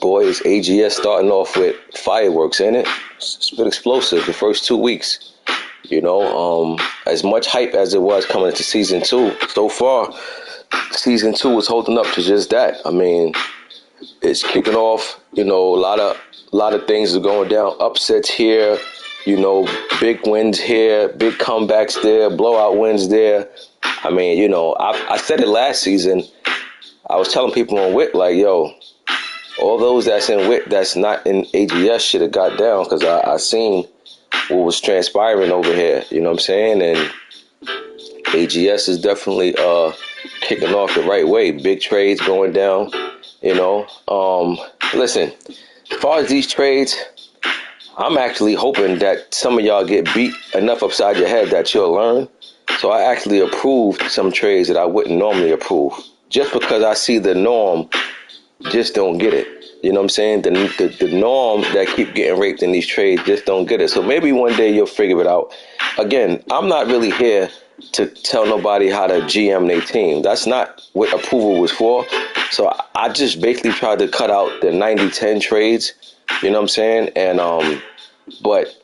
Boy, is AGS starting off with fireworks, ain't it? It's been explosive the first 2 weeks. As much hype as it was coming into season two, so far, season two is holding up to just that. I mean, it's kicking off. A lot of things are going down. Upsets here, big wins here, big comebacks there, blowout wins there. I mean, I said it last season. I was telling people on WIT, like, yo, all those that's in WIT that's not in AGS should have got down, because I seen what was transpiring over here. You know what I'm saying? And AGS is definitely kicking off the right way. Big trades going down. Listen, as far as these trades, I'm actually hoping that some of y'all get beat enough upside your head that you'll learn. So I actually approved some trades that I wouldn't normally approve, just because I see the norm just don't get it. You know what I'm saying? The norm that keep getting raped in these trades just don't get it. So maybe one day you'll figure it out. Again, I'm not really here to tell nobody how to GM their team. That's not what approval was for. So I just basically tried to cut out the 90-10 trades. You know what I'm saying? And but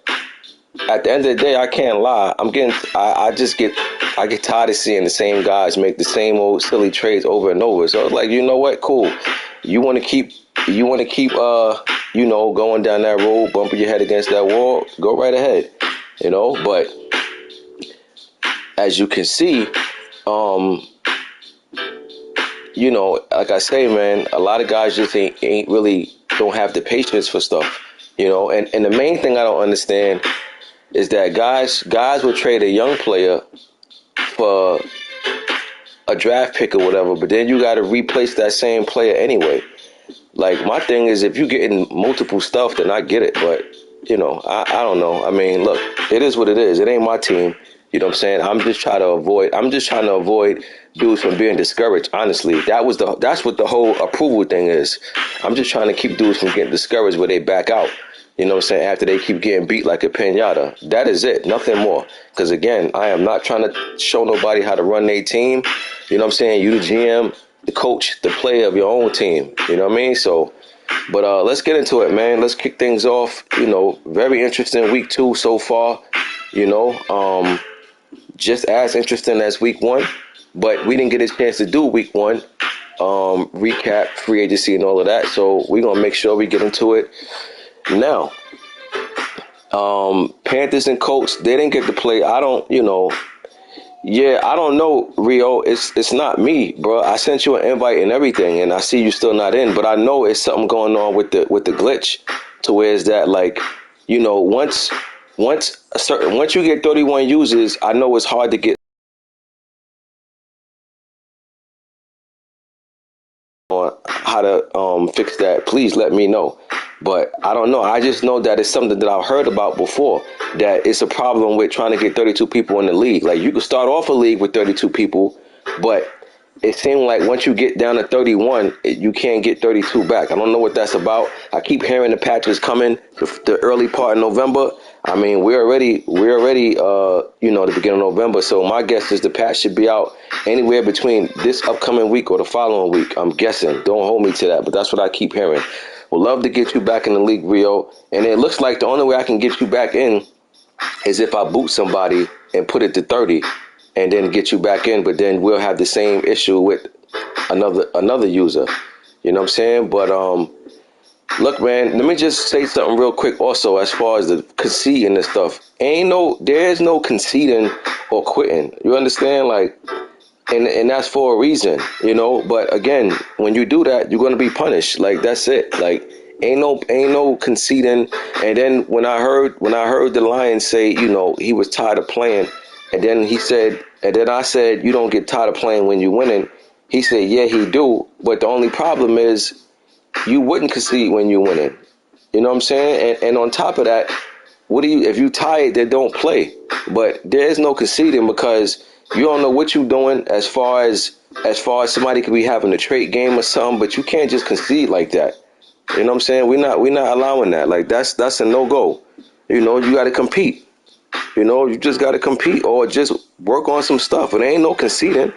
at the end of the day, I can't lie. I get tired of seeing the same guys make the same old silly trades over and over. So I was like, you know what? Cool. You want to keep going down that road, bumping your head against that wall, go right ahead. But as you can see, like I say, man, a lot of guys just ain't really don't have the patience for stuff. And the main thing I don't understand is that guys will trade a young player for a draft pick or whatever, but then you got to replace that same player anyway. Like, my thing is, if you're getting multiple stuff, then I get it. But, I don't know. I mean, look, it is what it is. It ain't my team. You know what I'm saying? I'm just trying to avoid dudes from being discouraged, honestly. That's what the whole approval thing is. I'm just trying to keep dudes from getting discouraged where they back out. You know what I'm saying? After they keep getting beat like a pinata. That is it. Nothing more. Because, again, I am not trying to show nobody how to run their team. You know what I'm saying? You the GM, the coach, the player of your own team. You know what I mean? So, but let's get into it, man. Let's kick things off. Very interesting week 2 so far. Just as interesting as week 1. But we didn't get a chance to do week 1. Recap, free agency, and all of that. So we're going to make sure we get into it. Now, Panthers and Colts, they didn't get to play. I don't know, Rio. It's not me, bro. I sent you an invite and everything, and I see you still not in. But I know it's something going on with the glitch, to where is that, like, once you get 31 users, I know it's hard to get on how to fix that. Please let me know. But I don't know. I just know that it's something that I've heard about before, that it's a problem with trying to get 32 people in the league. Like, you can start off a league with 32 people, but it seemed like once you get down to 31, you can't get 32 back. I don't know what that's about. I keep hearing the patch is coming the early part of November. I mean, we're already the beginning of November. So my guess is the patch should be out anywhere between this upcoming week or the following week. I'm guessing. Don't hold me to that, but that's what I keep hearing. Would love to get you back in the league, Rio. And it looks like the only way I can get you back in is if I boot somebody and put it to 30 and then get you back in. But then we'll have the same issue with another user. You know what I'm saying? But look, man, let me just say something real quick also as far as the conceding and stuff. There's no conceding or quitting. You understand? Like, and that's for a reason, but again, when you do that, you're going to be punished. Like, that's it. Like, ain't no conceding. And then when I heard the Lions say, he was tired of playing And then I said, you don't get tired of playing when you're winning. He said, yeah, he do. But the only problem is you wouldn't concede when you're winning. You know what I'm saying? And on top of that, if you tired, then don't play. But there is no conceding because you don't know what you're doing as far as somebody could be having a trade game or something, but you can't just concede like that. You know what I'm saying? We're not allowing that. Like that's a no go. You know, you gotta compete. You know, you just gotta compete or just work on some stuff. It ain't no conceding.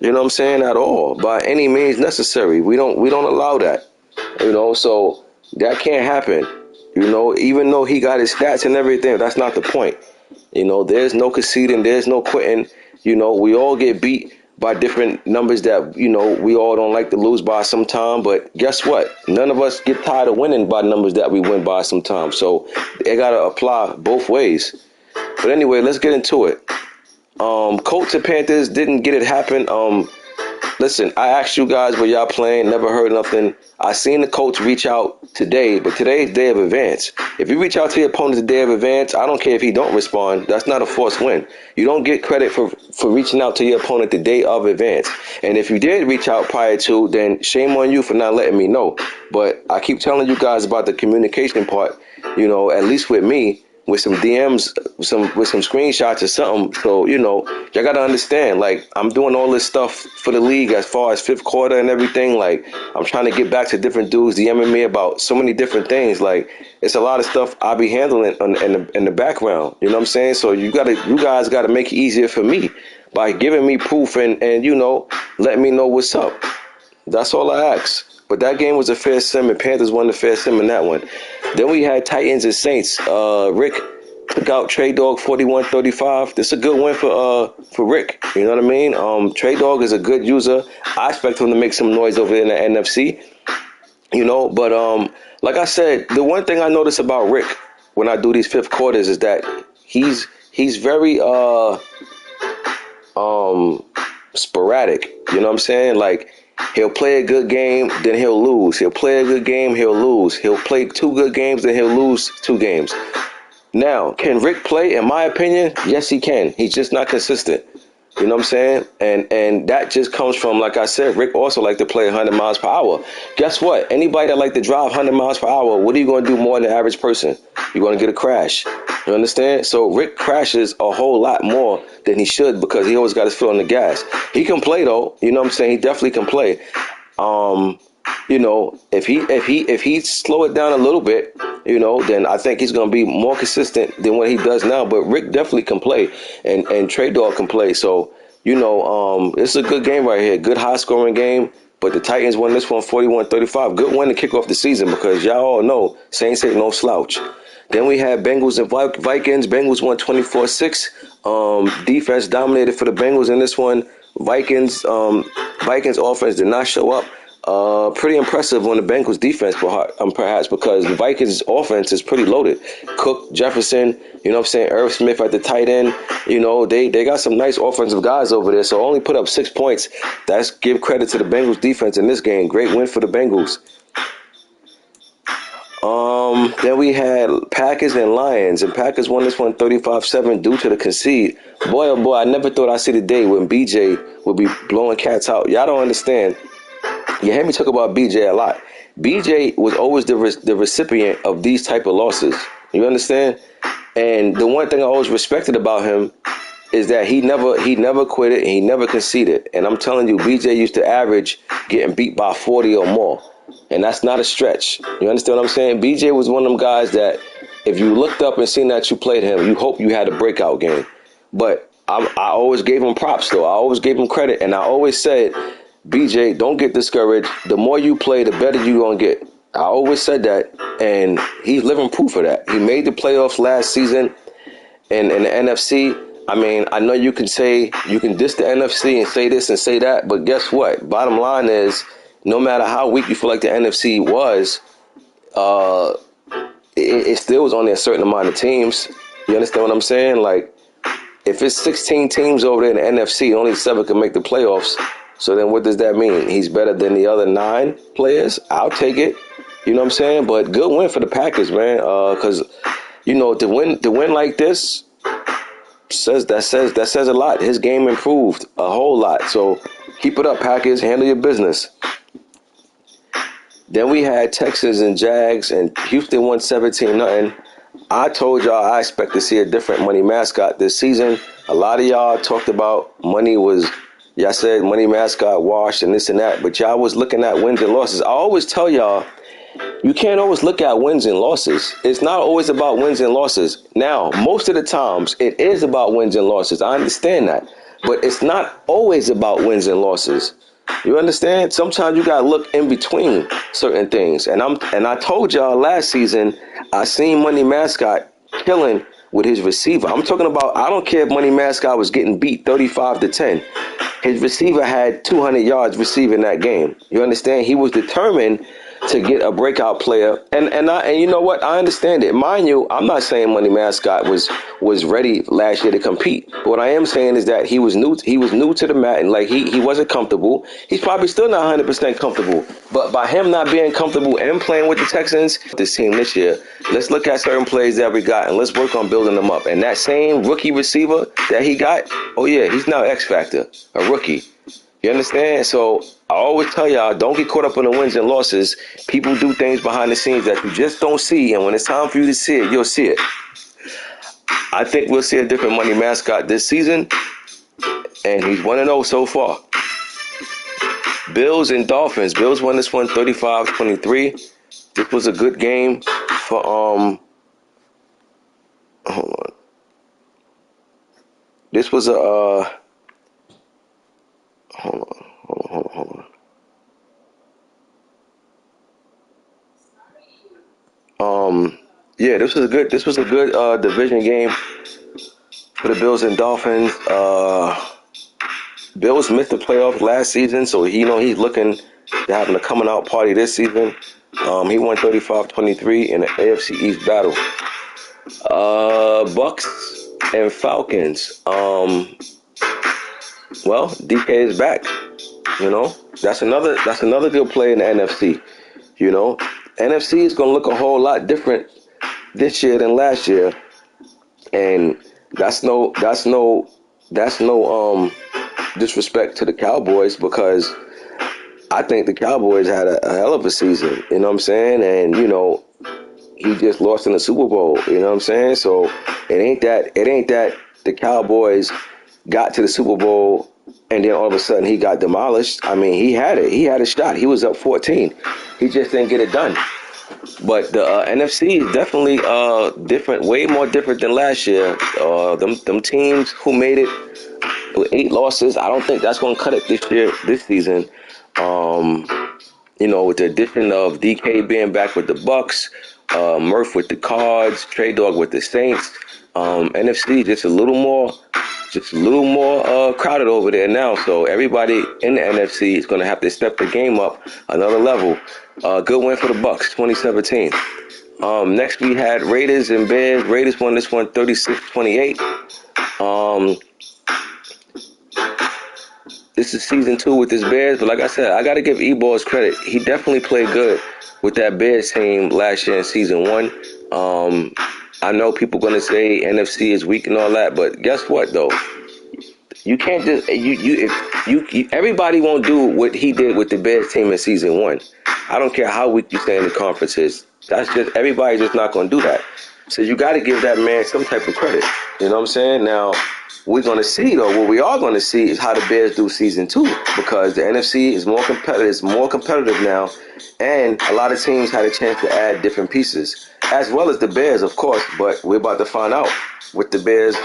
You know what I'm saying? At all. By any means necessary. We don't allow that. You know, so that can't happen. You know, even though he got his stats and everything, that's not the point. You know, there's no conceding, there's no quitting. You know, we all get beat by different numbers that, you know, we all don't like to lose by sometime. But guess what? None of us get tired of winning by numbers that we win by sometimes. So it got to apply both ways. But anyway, let's get into it. Colts and Panthers didn't get it happen. Listen, I asked you guys where y'all playing, never heard nothing. I seen the Colts reach out today, but today's day of advance. If you reach out to your opponent the day of advance, I don't care if he don't respond. That's not a forced win. You don't get credit for reaching out to your opponent the day of advance. And if you did reach out prior to, then shame on you for not letting me know. But I keep telling you guys about the communication part, you know, at least with me, with some DMs, with some screenshots or something. So, you know, y'all got to understand, like, I'm doing all this stuff for the league as far as fifth quarter and everything. Like, I'm trying to get back to different dudes DMing me about so many different things. Like, it's a lot of stuff I be handling in the background. You know what I'm saying? So you guys got to make it easier for me by giving me proof and, you know, letting me know what's up. That's all I ask. But that game was a fair sim, and Panthers won the fair sim in that one. Then we had Titans and Saints. Rick took out Trey Dog 41-35. This is a good win for Rick. You know what I mean? Trey Dog is a good user. I expect him to make some noise over there in the NFC. You know, but like I said, the one thing I notice about Rick when I do these fifth quarters is that he's very sporadic. You know what I'm saying? Like, he'll play a good game, then he'll lose. He'll play a good game, he'll lose. He'll play 2 good games, then he'll lose 2 games. Now, can Rick play? In my opinion, yes, he can. He's just not consistent. You know what I'm saying? And that just comes from, like I said, Rick also like to play 100 miles per hour. Guess what? Anybody that like to drive 100 miles per hour, what are you going to do more than the average person? You're going to get a crash. You understand? So Rick crashes a whole lot more than he should because he always got his foot on the gas. He can play, though. You know what I'm saying? He definitely can play. You know, if he slow it down a little bit, you know, then I think he's going to be more consistent than what he does now. But Rick definitely can play, and Trey Dog can play. So, you know, this is a good game right here. Good high-scoring game. But the Titans won this one 41-35. Good win to kick off the season because y'all all know Saints ain't no slouch. Then we had Bengals and Vikings. Bengals won 24-6. Defense dominated for the Bengals in this one. Vikings offense did not show up. Pretty impressive on the Bengals defense, perhaps, because the Vikings offense is pretty loaded. Cook, Jefferson, you know what I'm saying, Irv Smith at the tight end. You know, they got some nice offensive guys over there, so only put up 6 points. That's give credit to the Bengals defense in this game. Great win for the Bengals. Then we had Packers and Lions, and Packers won this one 35-7 due to the concede. Boy, oh boy, I never thought I'd see the day when BJ would be blowing cats out. Y'all don't understand. You hear me talk about BJ a lot. BJ was always the recipient of these type of losses. You understand? And the one thing I always respected about him is that he never quit it and he never conceded. And I'm telling you, BJ used to average getting beat by 40 or more. And that's not a stretch. You understand what I'm saying? BJ was one of them guys that if you looked up and seen that you played him, you hope you had a breakout game. But I always gave him props, though. I always gave him credit. And I always said, BJ, don't get discouraged. The more you play, the better you're going to get. I always said that, and he's living proof of that. He made the playoffs last season in the NFC. I mean, I know you can diss the NFC and say this and say that, but guess what? Bottom line is, no matter how weak you feel like the NFC was, it still was only a certain amount of teams. You understand what I'm saying? Like, if it's 16 teams over there in the NFC, only 7 can make the playoffs. So then what does that mean? He's better than the other 9 players? I'll take it. You know what I'm saying? But good win for the Packers, man. Because, you know, to win like this, Says a lot. His game improved a whole lot. So keep it up, Packers. Handle your business. Then we had Texans and Jags, and Houston won 17-0. I told y'all I expect to see a different money mascot this season. A lot of y'all talked about y'all said money mascot washed and this and that, but y'all was looking at wins and losses. I always tell y'all, you can't always look at wins and losses. It's not always about wins and losses. Now, most of the times, it is about wins and losses. I understand that. But it's not always about wins and losses. You understand? Sometimes you gotta look in between certain things. And I told y'all last season, I seen Money Mascot killing with his receiver. I'm talking about, I don't care if Money Mascot was getting beat 35-10. His receiver had 200 yards receiving that game. You understand? He was determined to get a breakout player, and you know what? I understand it. Mind you, I'm not saying Money Mascot was ready last year to compete. What I am saying is that he was new to the mat, and like he wasn't comfortable. He's probably still not 100% comfortable. But by him not being comfortable and playing with the Texans, this team this year, let's look at certain plays that we got and let's work on building them up. And that same rookie receiver that he got, oh yeah, he's now X Factor, a rookie. You understand? So I always tell y'all, don't get caught up in the wins and losses. People do things behind the scenes that you just don't see, and when it's time for you to see it, you'll see it. I think we'll see a different Money Mascot this season, and he's 1-0 so far. Bills and Dolphins. Bills won this one 35-23. This was a good game for hold on. This was a hold on. Yeah, this was a good division game for the Bills and Dolphins. Bills missed the playoffs last season, so he's looking to having a coming out party this season. He won 35-23 in the AFC East battle. Bucks and Falcons. Well, DK is back. You know, that's another good play in the NFC. You know, NFC is going to look a whole lot different this year than last year, and that's no disrespect to the Cowboys, because I think the Cowboys had a hell of a season. You know what I'm saying? And he just lost in the Super Bowl. You know what I'm saying? So it ain't that the Cowboys got to the Super Bowl and then all of a sudden he got demolished. I mean, he had it. He had a shot. He was up 14. He just didn't get it done. But the NFC is definitely different, way more different than last year. Them teams who made it with 8 losses, I don't think that's going to cut it this season. With the addition of DK being back with the Bucks, Murph with the Cards, Trey Dog with the Saints, NFC just a little more crowded over there now. So everybody in the NFC is going to have to step the game up another level. Good win for the Bucks, 2017. Next we had Raiders and Bears. Raiders won this one 36-28. This is season 2 with this Bears, but like I said, I got to give E-Balls credit. He definitely played good with that Bears team last year in season 1. I know people going to say NFC is weak and all that, but guess what though? You can't just everybody won't do what he did with the Bears team in season 1. I don't care how weak you say in the conference is. That's just everybody's just not going to do that. So you got to give that man some type of credit. You know what I'm saying? Now, we're going to see, though, what we are going to see is how the Bears do season 2, because the NFC is more competitive. It's more competitive now, and a lot of teams had a chance to add different pieces, as well as the Bears, of course. But we're about to find out with the Bears,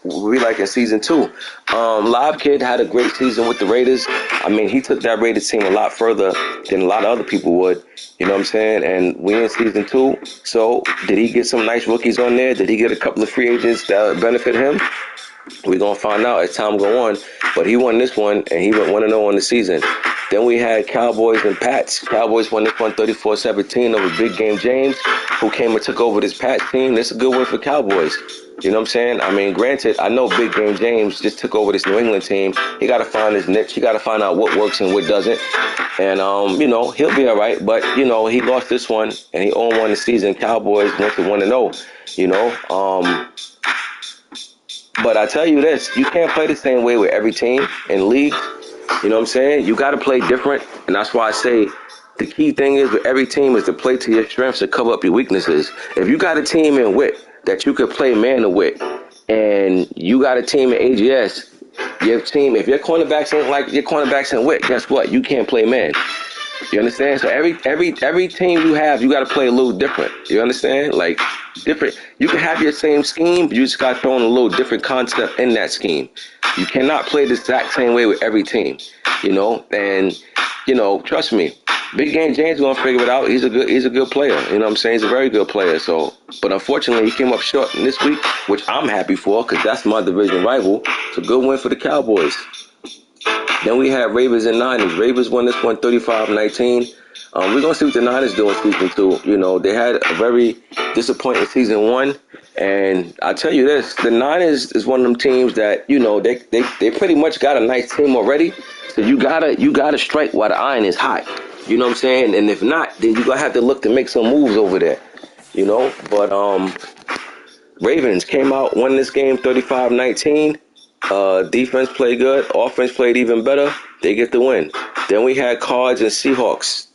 we like in season 2. Live Kid had a great season with the Raiders. I mean, he took that Raiders team a lot further than a lot of other people would. You know what I'm saying? And we in season 2. So did he get some nice rookies on there? Did he get a couple of free agents that benefit him? We're going to find out as time go on. But he won this one, and he went 1-0 on the season. Then we had Cowboys and Pats. Cowboys won this one 34-17 over Big Game James, who came and took over this Pats team. That's a good win for Cowboys. You know what I'm saying? I mean, granted, I know Big Game James just took over this New England team. He got to find his niche. He got to find out what works and what doesn't. And, he'll be all right. But, he lost this one, and he 0-1 the season. Cowboys went to 1-0, But I tell you this, you can't play the same way with every team in the league. You know what I'm saying? You got to play different, and that's why I say the key thing is with every team is to play to your strengths and cover up your weaknesses. If you got a team in wit that you could play man to wit, and you got a team in AGS, your team, if your cornerbacks ain't like your cornerbacks in wit, guess what? You can't play man. You understand? So every team you have, you got to play a little different. You understand? Like different. You can have your same scheme, but you just got to throw in a little different concept in that scheme. You cannot play the exact same way with every team. You know, and trust me, Big Game James gonna figure it out. He's a good player. You know what I'm saying? He's a very good player. So, but unfortunately, he came up short in this week, which I'm happy for because that's my division rival. It's a good win for the Cowboys. Then we had Ravens and Niners. Ravens won this one 35-19. We're going to see what the Niners do in season 2. You know, they had a very disappointing season 1. And I tell you this, the Niners is one of them teams that, they pretty much got a nice team already. So you gotta strike while the iron is hot. You know what I'm saying? And if not, then you're going to have to look to make some moves over there. You know, but Ravens came out, won this game 35-19. Defense played good. Offense played even better. They get the win. Then we had Cards and Seahawks.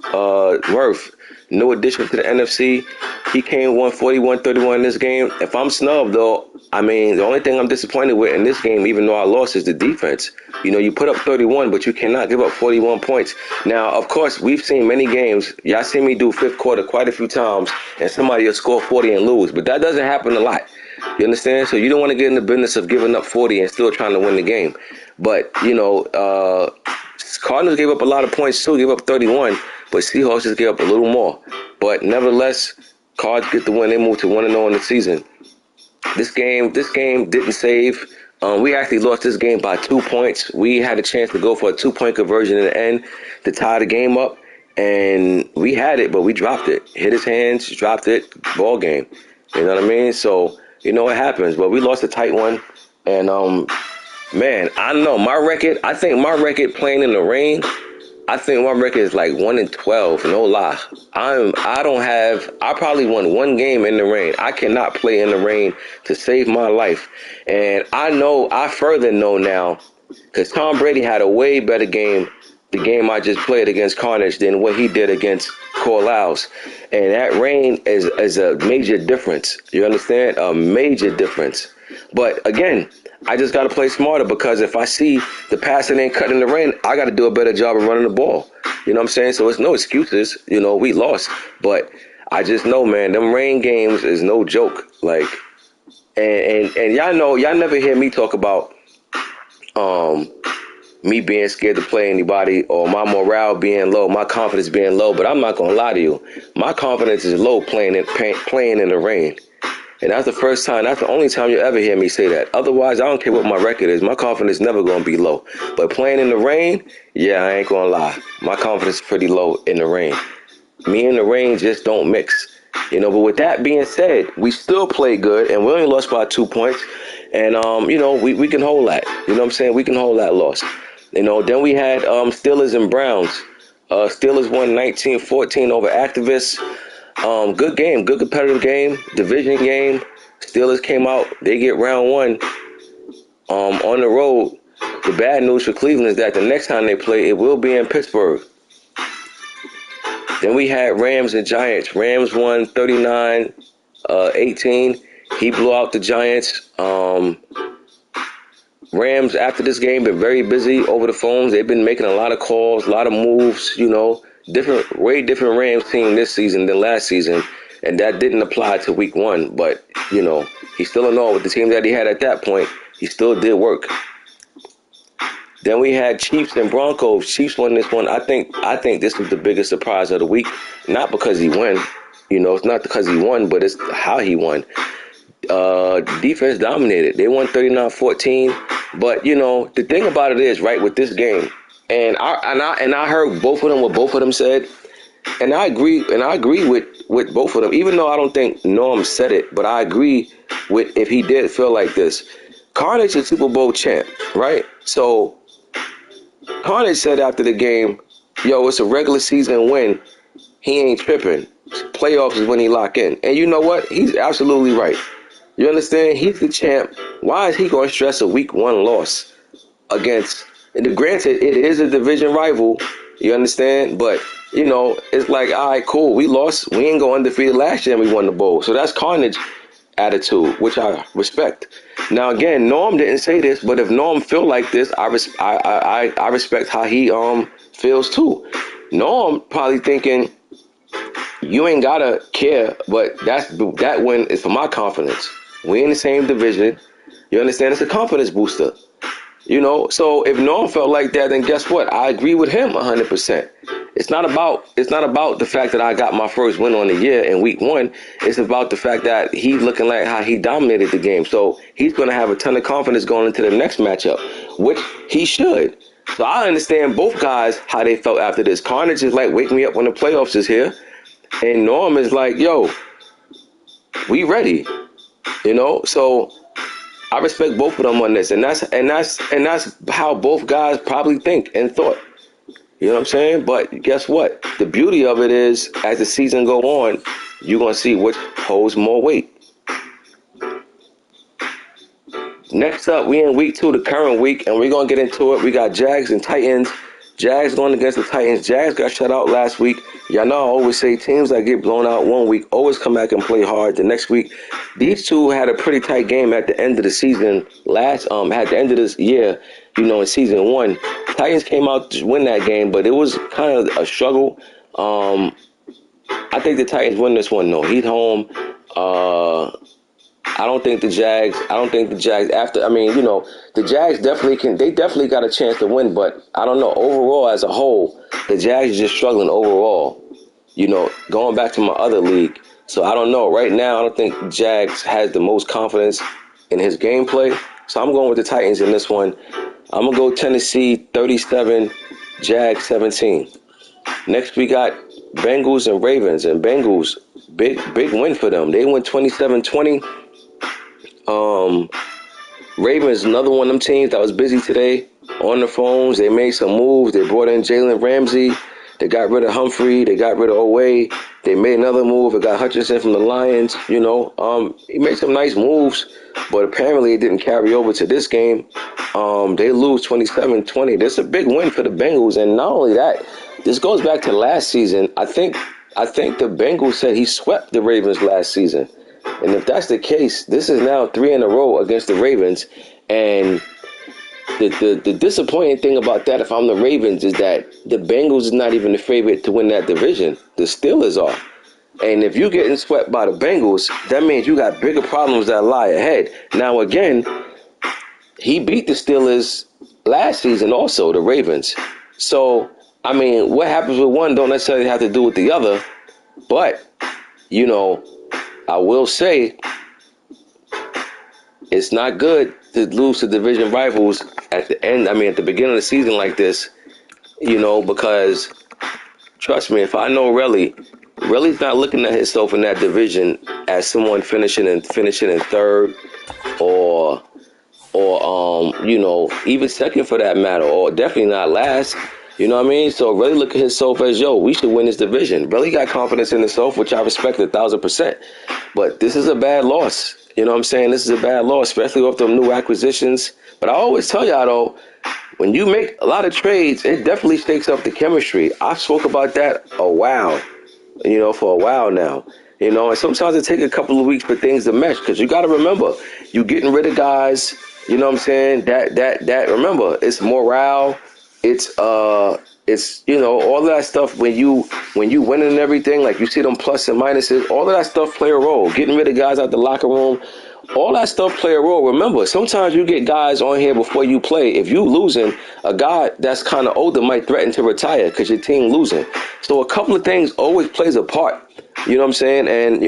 Murph, no addition to the NFC. He came 141-31 in this game. If I'm snubbed, though, I mean, the only thing I'm disappointed with in this game, even though I lost, is the defense. You know, you put up 31, but you cannot give up 41 points. Now, of course, we've seen many games. Y'all seen me do fifth quarter quite a few times, and somebody will score 40 and lose. But that doesn't happen a lot. You understand? So you don't want to get in the business of giving up 40 and still trying to win the game. But, Cardinals gave up a lot of points too, gave up 31, but Seahawks just gave up a little more. But nevertheless, Cards get the win. They moved to 1-0 in the season. This game didn't save. We actually lost this game by 2 points. We had a chance to go for a 2-point conversion in the end to tie the game up, and we had it, but we dropped it. Hit his hands, dropped it, ball game. You know what I mean? So, it happens. But we lost a tight one, and man, I don't know. I think my record playing in the rain, I think my record is like 1-12, no lie. I probably won one game in the rain. I cannot play in the rain to save my life. And I further know now, because Tom Brady had a way better game, the game I just played against Carnage, than what he did against Corvallis. And that rain is a major difference. You understand? A major difference. But again, I just got to play smarter, because if I see the passing ain't cutting the rain, I got to do a better job of running the ball. You know what I'm saying? So it's no excuses. We lost. But I just know, man, them rain games is no joke. Like, and y'all know, y'all never hear me talk about me being scared to play anybody or my morale being low, my confidence being low. But I'm not going to lie to you. My confidence is low playing in the rain. And that's the only time you ever hear me say that. Otherwise, I don't care what my record is. My confidence is never going to be low. But playing in the rain, yeah, I ain't going to lie. My confidence is pretty low in the rain. Me and the rain just don't mix. But with that being said, we still play good, and we only lost by 2 points. And, we can hold that. You know what I'm saying? We can hold that loss. Then we had Steelers and Browns. Steelers won 19-14 over Activists. Good game, good competitive game, division game. Steelers came out, they get round 1 on the road. The bad news for Cleveland is that the next time they play, it will be in Pittsburgh. Then we had Rams and Giants. Rams won 39-18. He blew out the Giants. Rams, after this game, been very busy over the phones. They've been making a lot of calls, a lot of moves, way different Rams team this season than last season. And that didn't apply to week 1. But, he's still in all with the team that he had at that point. He still did work. Then we had Chiefs and Broncos. Chiefs won this one. I think this was the biggest surprise of the week. Not because he won. It's not because he won, but it's how he won. Defense dominated. They won 39-14. But, the thing about it is, right, with this game, and I heard both of them, what both of them said, and I agree with both of them, even though I don't think Norm said it, but I agree with if he did feel like this. Carnage is Super Bowl champ, right? So Carnage said after the game, it's a regular season win. He ain't tripping. Playoffs is when he lock in. And you know what? He's absolutely right. You understand? He's the champ. Why is he going to stress a week 1 loss against? And granted, it is a division rival. You understand? But it's like, all right, cool. We lost. We ain't go undefeated last year, and we won the bowl. So that's carnage attitude, which I respect. Now again, Norm didn't say this, but if Norm feel like this, I respect how he feels too. Norm probably thinking you ain't gotta care, but that win is for my confidence. We in the same division. You understand? It's a confidence booster. So if Norm felt like that, then guess what? I agree with him 100%. It's not about the fact that I got my first win on the year in week 1. It's about the fact that he's looking like how he dominated the game. So he's going to have a ton of confidence going into the next matchup, which he should. So I understand both guys how they felt after this. Carnage is like, wake me up when the playoffs is here, and Norm is like, yo, we ready. So I respect both of them on this, and that's how both guys probably think and thought. You know what I'm saying? But guess what? The beauty of it is, as the season go on, you're gonna see which holds more weight. Next up, we in week 2, the current week, and we're gonna get into it. We got Jags and Titans. Jags going against the Titans. Jags got shut out last week. Y'all know I always say teams that get blown out one week always come back and play hard the next week. These two had a pretty tight game at the end of the season at the end of this year, in season 1. Titans came out to win that game, but it was kind of a struggle. I think the Titans win this one, though. Heat home. I don't think the Jags the Jags definitely got a chance to win, but I don't know, overall as a whole, the Jags are just struggling overall, going back to my other league. So I don't know. Right now, I don't think Jags has the most confidence in his gameplay. So I'm going with the Titans in this one. I'm going to go Tennessee 37, Jags 17. Next, we got Bengals and Ravens. And Bengals, big win for them. They went 27-20. Ravens, another one of them teams that was busy today on the phones. They made some moves. They brought in Jalen Ramsey. They got rid of Humphrey. They got rid of Oweh. They made another move. It got Hutchinson from the Lions. He made some nice moves, but apparently it didn't carry over to this game. They lose 27-20. This is a big win for the Bengals, and not only that, this goes back to last season. I think the Bengals said he swept the Ravens last season. And if that's the case, this is now 3 in a row against the Ravens. And the disappointing thing about that, if I'm the Ravens, is that the Bengals is not even the favorite to win that division. The Steelers are. And if you're getting swept by the Bengals, that means you got bigger problems that lie ahead. Now, again, he beat the Steelers last season also, the Ravens. So, what happens with one don't necessarily have to do with the other. But, I will say it's not good to lose to division rivals at the beginning of the season like this, because trust me, if I know Relly's not looking at himself in that division as someone finishing in third or even second for that matter, or definitely not last. You know what I mean? So really look at himself as, we should win this division. Really got confidence in himself, which I respect 1,000%. But this is a bad loss. You know what I'm saying? This is a bad loss, especially with them new acquisitions. But I always tell y'all, though, when you make a lot of trades, it definitely shakes up the chemistry. I spoke about that for a while now. And sometimes it takes a couple of weeks for things to mesh, because you got to remember, you getting rid of guys, you know what I'm saying? That remember, it's morale. It's all of that stuff when you winning and everything, like you see them plus and minuses, all of that stuff play a role. Getting rid of guys out the locker room, all that stuff play a role. Remember, sometimes you get guys on here before you play. If you losing, a guy that's kind of older might threaten to retire because your team losing. So a couple of things always plays a part. You know what I'm saying? And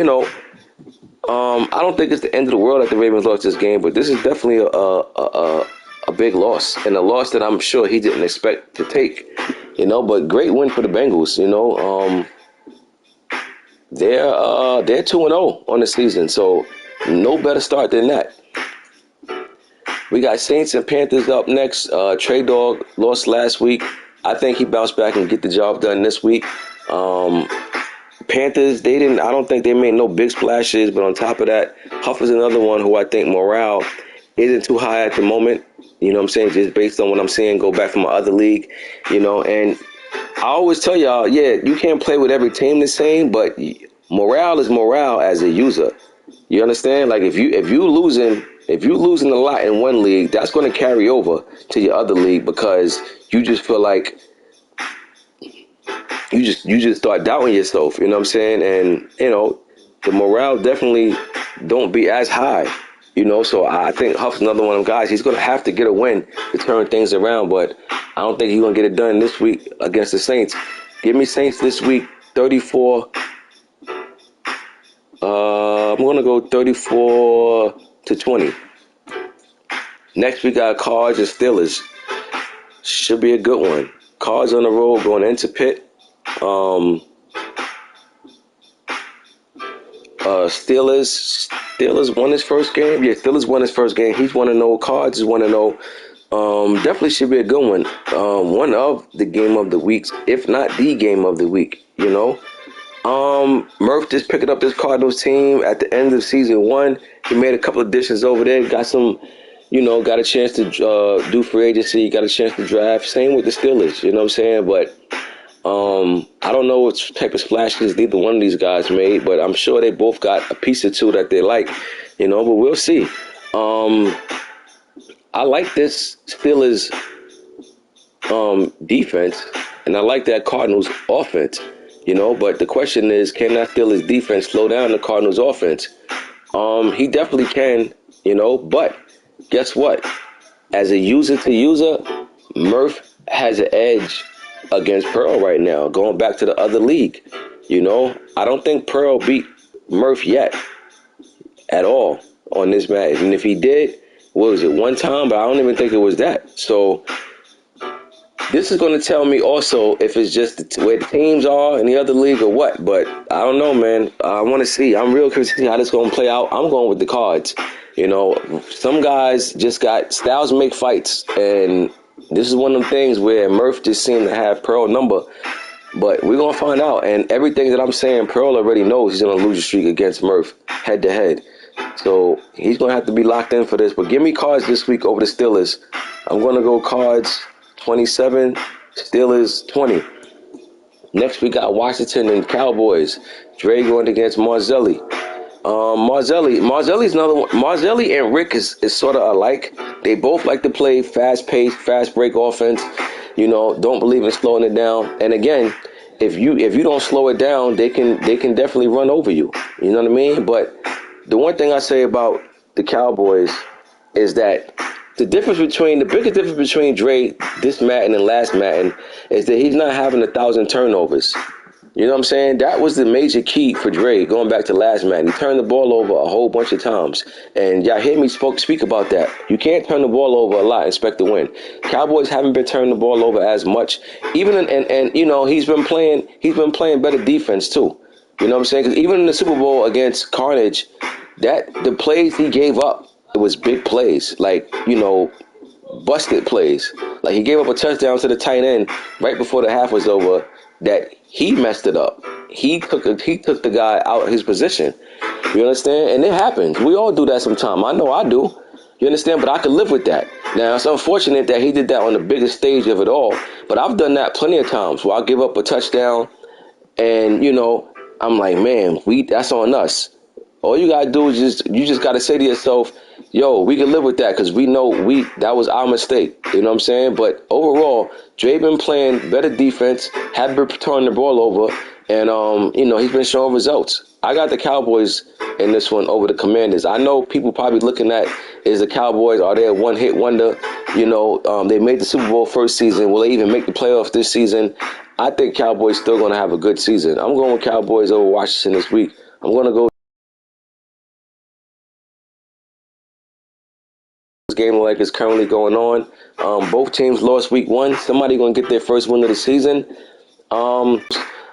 I don't think it's the end of the world that the Ravens lost this game, but this is definitely a big loss, and a loss that I'm sure he didn't expect to take, but great win for the Bengals. They're 2-0 on the season, so no better start than that. We got Saints and Panthers up next. Trey Dog lost last week. I think he bounced back and get the job done this week. Panthers, I don't think they made no big splashes, but on top of that, Huff is another one who I think morale isn't too high at the moment. You know what I'm saying? Just based on what I'm seeing, go back from my other league, and I always tell y'all, yeah, you can't play with every team the same, but morale is morale as a user. You understand? Like if you losing a lot in one league, that's going to carry over to your other league because you just feel like you just start doubting yourself. You know what I'm saying? And the morale definitely don't be as high. So I think Huff's another one of them guys. He's going to have to get a win to turn things around, but I don't think he's going to get it done this week against the Saints. Give me Saints this week, 34. I'm going to go 34-20. Next we got Cards and Steelers. Should be a good one. Cards on the road going into Pitt. Steelers won his first game. Yeah, Steelers won his first game. He's 1-0. Cards is 1-0. Definitely should be a good one. One of the game of the weeks, if not the game of the week. Murph just picking up this Cardinals team at the end of season 1. He made a couple of additions over there. Got some, got a chance to do free agency. Got a chance to draft. Same with the Steelers. You know what I'm saying? But I don't know what type of splashes neither one of these guys made, but I'm sure they both got a piece or two that they like. But we'll see. I like this Steelers defense, and I like that Cardinals offense. But the question is, can that Steelers defense slow down the Cardinals offense? He definitely can, but guess what? As a user to user, Murph has an edge against Pearl right now, going back to the other league. I don't think Pearl beat Murph yet at all on this match. And if he did, what was it, one time? But I don't even think it was that. So this is going to tell me also if it's just where the teams are in the other league or what. But I don't know, man. I want to see. I'm real curious to see how this is going to play out. I'm going with the Cards. Some guys just got styles make fights. And this is one of them things where Murph just seemed to have Pearl number. But we're going to find out. And everything that I'm saying, Pearl already knows he's going to lose a streak against Murph head to head. So he's going to have to be locked in for this. But give me Cards this week over the Steelers. I'm going to go Cards 27, Steelers 20. Next we got Washington and Cowboys. Dre going against Marzelli. Marzelli's another one. Marzelli and Rick is sort of alike. They both like to play fast-paced, fast-break offense. Don't believe in slowing it down. And again, if you don't slow it down, they can definitely run over you. You know what I mean? But the one thing I say about the Cowboys is that the biggest difference between Dre this Madden and last Madden is that he's not having 1,000 turnovers. You know what I'm saying? That was the major key for Dre going back to last Madden. He turned the ball over a whole bunch of times. And y'all hear me speak about that. You can't turn the ball over a lot and expect to win. Cowboys haven't been turning the ball over as much. Even he's been playing better defense too. You know what I'm saying? Because even in the Super Bowl against Carnage, the plays he gave up, it was big plays, like, busted plays. Like he gave up a touchdown to the tight end right before the half was over that he messed it up. He took the guy out of his position. You understand? And it happens. We all do that sometime. I know I do. You understand? But I could live with that. Now, it's unfortunate that he did that on the biggest stage of it all. But I've done that plenty of times where I give up a touchdown and, I'm like, man, that's on us. All you gotta do is you just gotta say to yourself, yo, we can live with that because we know that was our mistake. You know what I'm saying? But overall, Dre been playing better defense, had been turning the ball over, and he's been showing results. I got the Cowboys in this one over the Commanders. I know people probably looking at is the Cowboys, are they a one-hit wonder? They made the Super Bowl first season. Will they even make the playoffs this season? I think Cowboys still gonna have a good season. I'm going with Cowboys over Washington this week. I'm gonna go. Game like is currently going on. Both teams lost week 1. Somebody gonna get their first win of the season. Both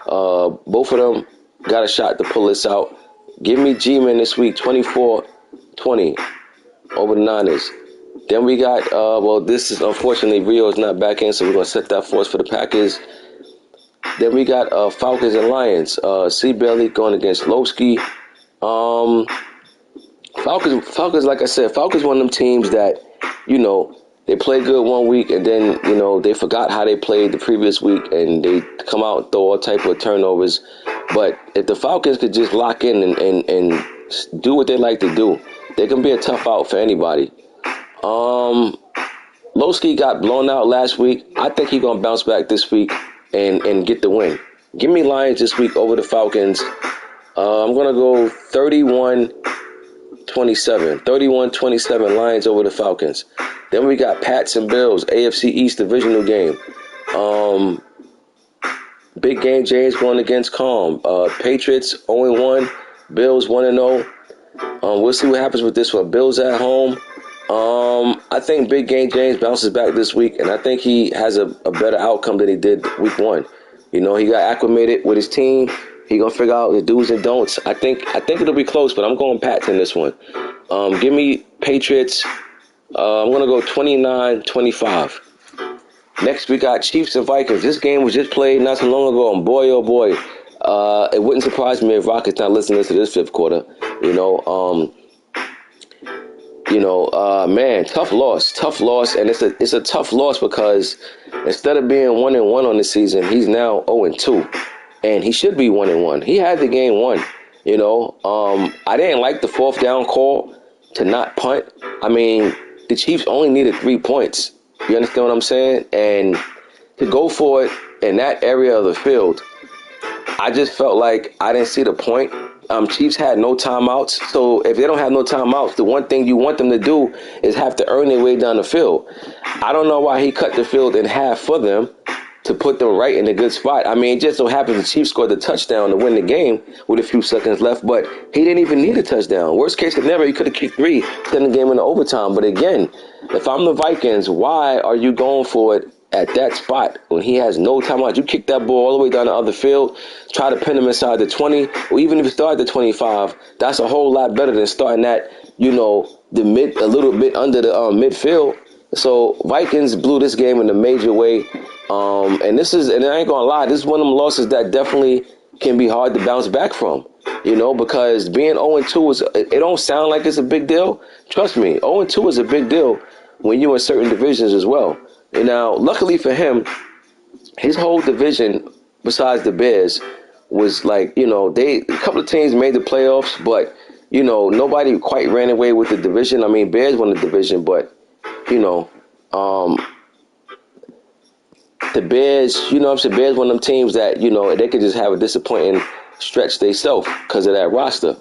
of them got a shot to pull this out. Give me G-Man this week, 24-20 over the Niners. Then we got this is unfortunately Rio is not back in, so we're gonna set that for us for the Packers. Then we got Falcons and Lions. C. Bailey going against Lowski. Falcons, like I said, Falcons one of them teams that, they play good one week and then, they forgot how they played the previous week and they come out and throw all type of turnovers. But if the Falcons could just lock in and do what they like to do, they can be a tough out for anybody. Lowski got blown out last week. I think he's going to bounce back this week and get the win. Give me Lions this week over the Falcons. I'm going to go 31-27. 31-27 Lions over the Falcons. Then we got Pats and Bills, AFC East divisional game. Big game James going against Calm. Patriots 0-1, Bills 1-0. We'll see what happens with this one. Bills at home. I think Big Game James bounces back this week, and I think he has a better outcome than he did week one. He got acclimated with his team. He gonna figure out the do's and don'ts. I think it'll be close, but I'm going Pats in this one. Give me Patriots. I'm gonna go 29-25. Next, we got Chiefs and Vikings. This game was just played not so long ago, and boy, oh boy, it wouldn't surprise me if Rockets not listening to this fifth quarter. Man, tough loss, and it's a tough loss because instead of being 1-1 on the season, he's now 0-2, and he should be 1-1. He had the game won. I didn't like the fourth down call to not punt. I mean, the Chiefs only needed 3 points. You understand what I'm saying? And to go for it in that area of the field, I just felt like I didn't see the point. Chiefs had no timeouts, so if they don't have no timeouts, the one thing you want them to do is have to earn their way down the field. I don't know why he cut the field in half for them to put them right in a good spot. I mean, it just so happens the Chiefs scored the touchdown to win the game with a few seconds left, but he didn't even need a touchdown. Worst case scenario, he could have kicked 3, send the game into overtime. But again, if I'm the Vikings, why are you going for it at that spot when he has no timeout? You kick that ball all the way down the other field, try to pin him inside the 20, or even if you start at the 25, that's a whole lot better than starting at, a little bit under the midfield. So Vikings blew this game in a major way. And I ain't gonna lie, this is one of them losses that definitely can be hard to bounce back from, because being 0-2 it don't sound like it's a big deal. Trust me, 0-2 is a big deal when you're in certain divisions as well. And now, luckily for him, his whole division, besides the Bears, was like, a couple of teams made the playoffs, but, nobody quite ran away with the division. I mean, Bears won the division, but, the Bears, Bears one of them teams that, they could just have a disappointing stretch themselves because of that roster,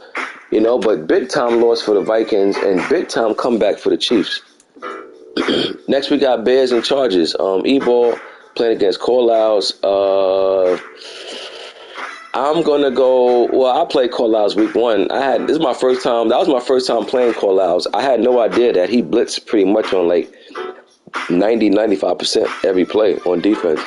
but big time loss for the Vikings and big time comeback for the Chiefs. Next, we got Bears and Chargers. E-Ball playing against Corlals. I'm going to go, I played Corlals week one. That was my first time playing Corlals. I had no idea that he blitzed pretty much on like 90-95% every play on defense.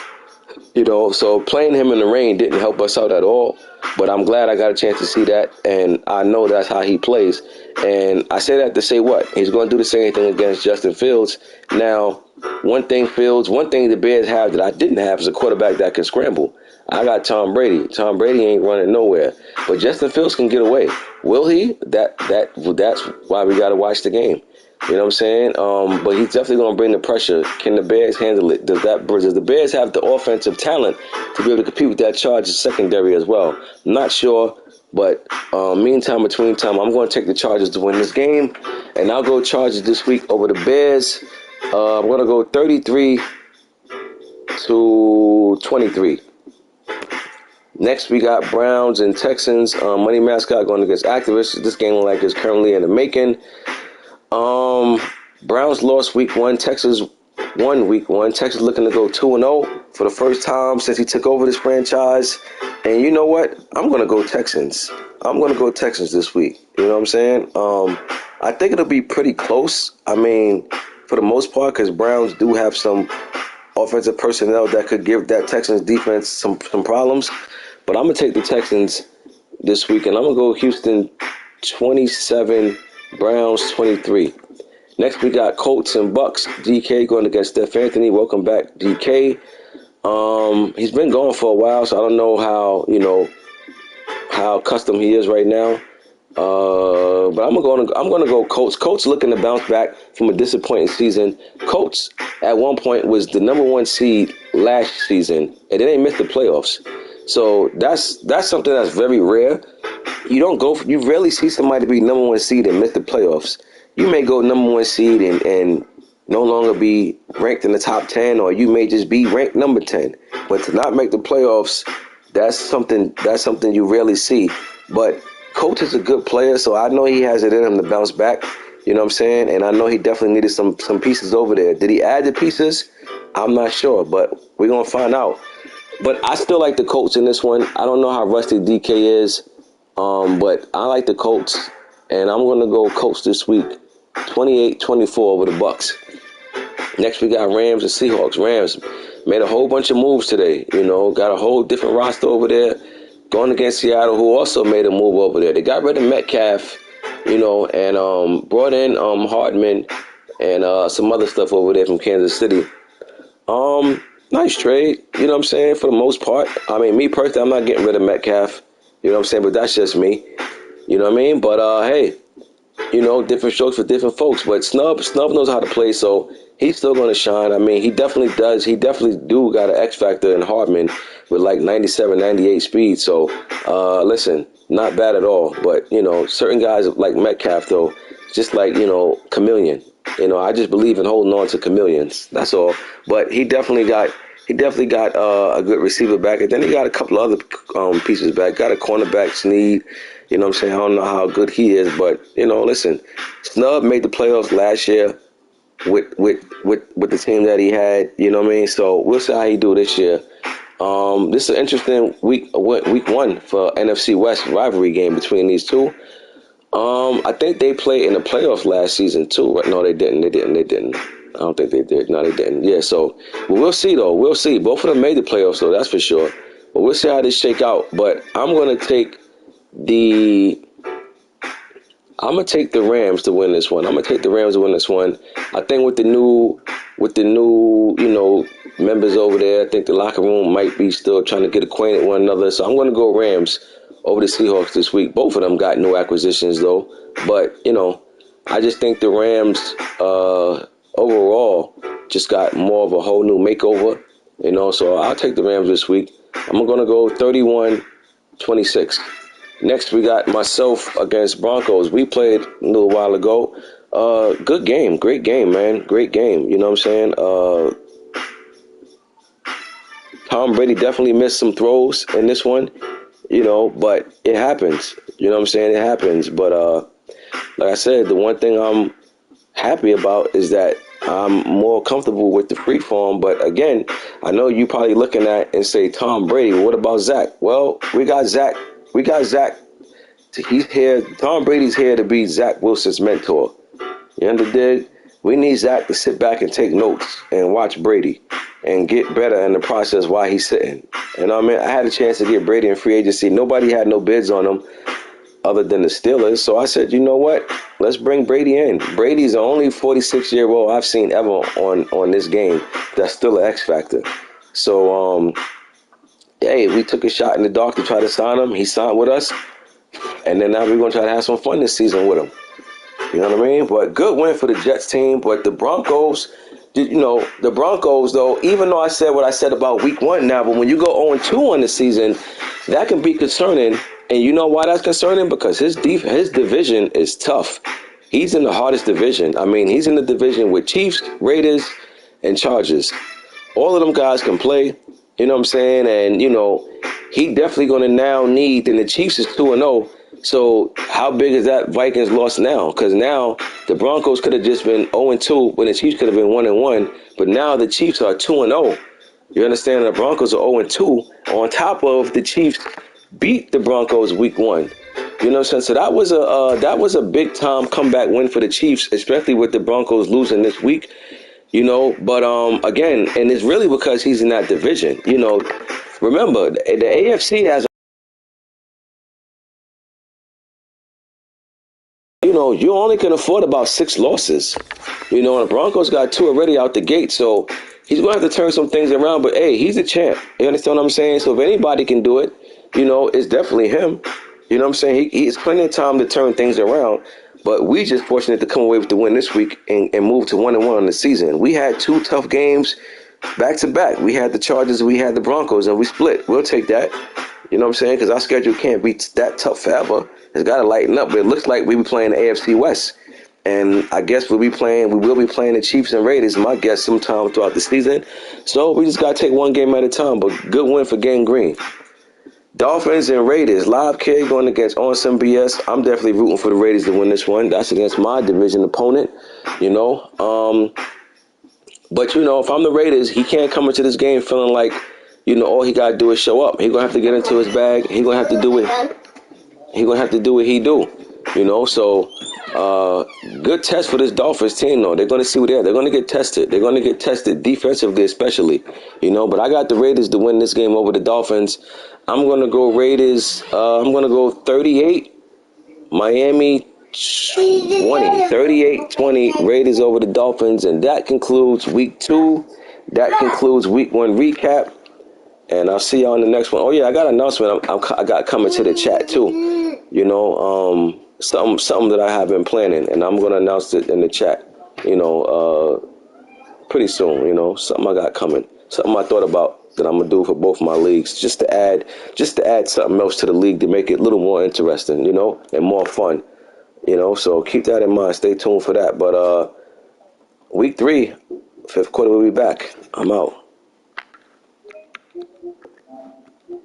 So playing him in the rain didn't help us out at all, but I'm glad I got a chance to see that, and I know that's how he plays. And I say that to say what? He's going to do the same thing against Justin Fields. Now, one thing the Bears have that I didn't have is a quarterback that can scramble. I got Tom Brady. Tom Brady ain't running nowhere, but Justin Fields can get away. Will he? That's why we got to watch the game. You know what I'm saying? But he's definitely going to bring the pressure. Can the Bears handle it? Does the Bears have the offensive talent to be able to compete with that Chargers secondary as well? I'm not sure, but between time, I'm going to take the Chargers to win this game, and I'll go Chargers this week over the Bears. I'm going to go 33-23. Next, we got Browns and Texans. Money Mascot going against Activists. This game like is currently in the making. Browns lost week one. Texas won week one. Texas looking to go 2-0 for the first time since he took over this franchise. And you know what? I'm going to go Texans. I'm going to go Texans this week. You know what I'm saying? I think it'll be pretty close. I mean, for the most part, because Browns do have some offensive personnel that could give that Texans defense some problems. But I'm going to take the Texans this week, and I'm going to go Houston 27, Browns 23. Next, we got Colts and Bucks. DK going against Steph Anthony. Welcome back, DK. He's been going for a while, so I don't know how how accustomed he is right now. But I'm gonna go Colts. Colts looking to bounce back from a disappointing season. Colts at one point was the number one seed last season, and then they missed the playoffs. So that's something that's very rare. You rarely see somebody be number one seed and miss the playoffs. You may go number one seed and no longer be ranked in the top 10, or you may just be ranked number 10. But to not make the playoffs, that's something you rarely see. But Coach is a good player, so I know he has it in him to bounce back. You know what I'm saying? And I know he definitely needed some pieces over there. Did he add the pieces? I'm not sure, but we're gonna find out. But I still like the Colts in this one. I don't know how rusty DK is, but I like the Colts, and I'm gonna go Colts this week, 28-24 over the Bucks. Next, we got Rams and Seahawks. Rams made a whole bunch of moves today. Got a whole different roster over there going against Seattle, who also made a move over there. They got rid of Metcalf, and brought in Hardman and some other stuff over there from Kansas City. Nice trade, you know what I'm saying, for the most part. I mean, me personally, I'm not getting rid of Metcalf, you know what I'm saying, but that's just me, you know what I mean? But, hey, different strokes for different folks. But Snub knows how to play, so he's still going to shine. I mean, he definitely does. He definitely got an X factor in Hardman with like 97, 98 speed. So, listen, not bad at all. But, certain guys like Metcalf, though, just like, chameleon. I just believe in holding on to chameleons. That's all. But he definitely got a good receiver back. And then he got a couple other pieces back. Got a cornerback, Snead. You know what I'm saying? I don't know how good he is, but, listen, Snub made the playoffs last year with the team that he had, you know what I mean? So we'll see how he do this year. This is an interesting week one for NFC West rivalry game between these two. I think they played in the playoffs last season too. No, they didn't. I don't think they did. No, they didn't. Yeah, so but we'll see though. We'll see. Both of them made the playoffs, so that's for sure. But we'll see how this shake out. But I'm gonna take the Rams to win this one. I think with the new members over there, I think the locker room might be still trying to get acquainted with one another. So I'm going to go Rams over the Seahawks this week. Both of them got new acquisitions though, but I just think the Rams overall just got more of a whole new makeover. So I'll take the Rams this week. I'm going to go 31-26. Next, we got myself against Broncos. We played a little while ago. Good game. Great game, man. Great game. You know what I'm saying? Tom Brady definitely missed some throws in this one, but it happens. You know what I'm saying? It happens. But like I said, the one thing I'm happy about is that I'm more comfortable with the free form. But again, I know you probably looking at and say, Tom Brady, what about Zach? Well, we got Zach. He's here. Tom Brady's here to be Zach Wilson's mentor. You understand? We need Zach to sit back and take notes and watch Brady and get better in the process while he's sitting. And I had a chance to get Brady in free agency. Nobody had no bids on him other than the Steelers. So I said, you know what? Let's bring Brady in. Brady's the only 46-year-old I've seen ever on this game that's still an X factor. So, hey, we took a shot in the dark to try to sign him. He signed with us. And then now we're going to try to have some fun this season with him. You know what I mean? But good win for the Jets team. But the Broncos, though, even though I said what I said about week one now, but when you go 0-2 on the season, that can be concerning. And you know why that's concerning? Because his division is tough. He's in the hardest division. I mean, he's in the division with Chiefs, Raiders, and Chargers. All of them guys can play. You know what I'm saying? And, he definitely going to now need, and the Chiefs is 2-0. So how big is that Vikings loss now? Because now the Broncos could have just been 0-2 when the Chiefs could have been 1-1. But now the Chiefs are 2-0. You understand? The Broncos are 0-2 on top of the Chiefs beat the Broncos week one. You know what I'm saying? So that was a big time comeback win for the Chiefs, especially with the Broncos losing this week. But again, and it's really because he's in that division. Remember, the AFC has, you only can afford about 6 losses. And the Broncos got 2 already out the gate, so he's going to have to turn some things around. But, hey, he's the champ. You understand what I'm saying? So if anybody can do it, it's definitely him. You know what I'm saying? He has plenty of time to turn things around. But we just fortunate to come away with the win this week and move to 1-1 on the season. We had 2 tough games back to back. We had the Chargers, we had the Broncos, and we split. We'll take that. You know what I'm saying? Because our schedule can't be that tough forever. It's got to lighten up. But it looks like we be playing the AFC West. And I guess we will be playing the Chiefs and Raiders, my guess, sometime throughout the season. So we just got to take one game at a time. But good win for Gang Green. Dolphins and Raiders. Live kid going against On Some BS. I'm definitely rooting for the Raiders to win this one. That's against my division opponent, But, if I'm the Raiders, he can't come into this game feeling like, all he got to do is show up. He going to have to get into his bag. He going to have to do it. He going to have to do what he do, So, good test for this Dolphins team, though. They're going to see what they are. They're going to get tested. They're going to get tested defensively, especially, But I got the Raiders to win this game over the Dolphins. I'm going to go Raiders. I'm going to go 38, Miami 20, 38-20, Raiders over the Dolphins. And that concludes week 2. That concludes week 1 recap. And I'll see y'all in the next one. Oh, yeah, I got an announcement I got coming to the chat, too. Something that I have been planning. And I'm going to announce it in the chat, pretty soon, something I got coming. Something I thought about that I'm going to do for both my leagues, just to add something else to the league to make it a little more interesting, and more fun, So keep that in mind. Stay tuned for that. But week 3, 5th quarter, we'll be back. I'm out.